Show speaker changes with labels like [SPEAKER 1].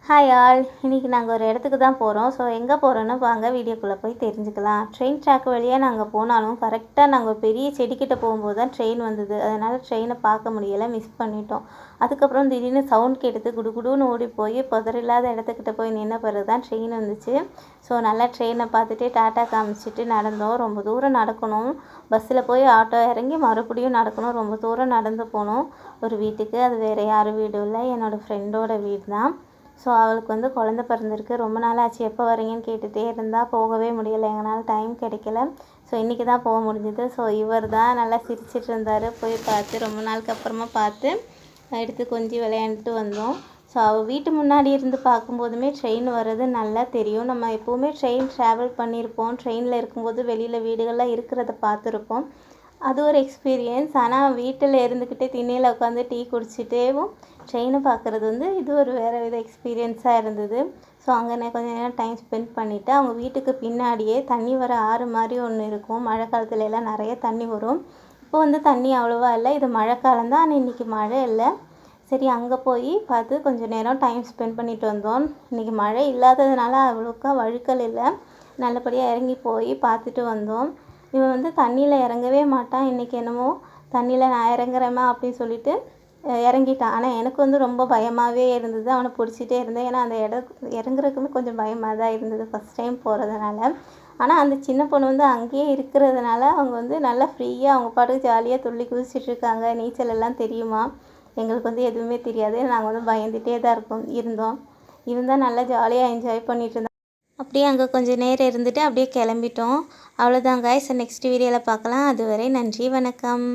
[SPEAKER 1] Hi all, இன்றைக்கி நாங்கள் ஒரு இடத்துக்கு தான் போகிறோம். ஸோ எங்கே போகிறோன்னு வாங்க வீடியோக்குள்ளே போய் தெரிஞ்சுக்கலாம். ட்ரெயின் ட்ராக் வழியாக நாங்கள் போனாலும் கரெக்டாக நாங்கள் ஒரு பெரிய செடிக்கிட்ட போகும்போது தான் ட்ரெயின் வந்தது. அதனால் ட்ரெயினை பார்க்க முடியலை, மிஸ் பண்ணிட்டோம். அதுக்கப்புறம் திடீர்னு சவுண்ட் கேட்டது, குடுகுடுன்னு ஓடி போய் புதரில்லாத இடத்துக்கிட்ட போய் நின்ன பிறகு தான் ட்ரெயின் வந்துச்சு. ஸோ நல்லா ட்ரெயினை பார்த்துட்டு டாட்டா காமிச்சிட்டு நடந்தோம். ரொம்ப தூரம் நடக்கணும். பஸ்ஸில் போய் ஆட்டோ இறங்கி மறுபடியும் நடக்கணும். ரொம்ப தூரம் நடந்து போனோம் ஒரு வீட்டுக்கு. அது வேறு யாரும் வீடு இல்லை, என்னோடய ஃப்ரெண்டோட வீடு தான். ஸோ அவளுக்கு வந்து குழந்த பிறந்திருக்கு. ரொம்ப நாள் ஆச்சு, எப்போ வரீங்கன்னு கேட்டுகிட்டே இருந்தால் போகவே முடியலை, எங்களால் டைம் கிடைக்கல. ஸோ இன்றைக்கி தான் போக முடிஞ்சுது. ஸோ இவர் தான் நல்லா சிரிச்சிட்டு இருந்தார். போய் பார்த்து ரொம்ப நாளுக்கு அப்புறமா பார்த்து எடுத்து கொஞ்சம் விளையாண்டுட்டு வந்தோம். ஸோ அவள் வீட்டு முன்னாடி இருந்து பார்க்கும்போதுமே ட்ரெயின் வர்றது நல்லா தெரியும். நம்ம எப்போவுமே ட்ரெயின் ட்ராவல் பண்ணியிருப்போம். ட்ரெயினில் இருக்கும்போது வெளியில் வீடுகள்லாம் இருக்கிறத பார்த்துருப்போம். அது ஒரு எக்ஸ்பீரியன்ஸ். ஆனால் வீட்டில் இருந்துக்கிட்டே திண்ணையில் உட்காந்து டீ குடிச்சிட்டேவும் ட்ரெயினை பார்க்குறது வந்து இது ஒரு வேறு வித எக்ஸ்பீரியன்ஸாக இருந்தது. ஸோ அங்கே நான் கொஞ்சம் நேரம் டைம் ஸ்பெண்ட் பண்ணிவிட்டு அவங்க வீட்டுக்கு பின்னாடியே தண்ணி வர ஆறு மாதிரி ஒன்று இருக்கும். மழை காலத்துல எல்லாம் நிறைய தண்ணி வரும். இப்போ வந்து தண்ணி அவ்வளோவா இல்லை, இது மழை காலம் தான். ஆனால் இன்றைக்கி மழை இல்லை. சரி, அங்கே போய் பார்த்து கொஞ்சம் நேரம் டைம் ஸ்பெண்ட் பண்ணிட்டு வந்தோம். இன்றைக்கி மழை இல்லாததுனால அவ்வளோக்கா வழுக்கல் இல்லை. நல்லபடியாக இறங்கி போய் பார்த்துட்டு வந்தோம். இவன் வந்து தண்ணியில் இறங்கவே மாட்டான். இன்றைக்கி என்னமோ தண்ணியில் நான் இறங்குறேம்மா அப்படின்னு சொல்லிட்டு இறங்கிட்டான். ஆனால் எனக்கு வந்து ரொம்ப பயமாகவே இருந்தது. அவனை பிடிச்சிட்டே இருந்தேன். ஏன்னா அந்த இறங்குறதுக்குமே கொஞ்சம் பயமாக தான் இருந்தது ஃபஸ்ட் டைம் போகிறதுனால. ஆனால் அந்த சின்ன பொண்ணு வந்து அங்கேயே இருக்கிறதுனால அவங்க வந்து நல்லா ஃப்ரீயாக அவங்க பாட்டுக்கு ஜாலியாக துள்ளி குதிச்சிட்ருக்காங்க. நீச்சல் எல்லாம் தெரியுமா? எங்களுக்கு வந்து எதுவுமே தெரியாது. நாங்கள் வந்து பயந்துகிட்டே தான் இருந்தோம். இவன் தான் நல்லா ஜாலியாக என்ஜாய் பண்ணிட்டு இருந்தான். அப்படியே அங்கே கொஞ்சம் நேரம் இருந்துட்டு அப்படியே கிளம்பிட்டோம். அவ்வளோதான் காய்ஸ், நெக்ஸ்ட் வீடியோவில் பார்க்கலாம். அதுவரை நன்றி, வணக்கம்.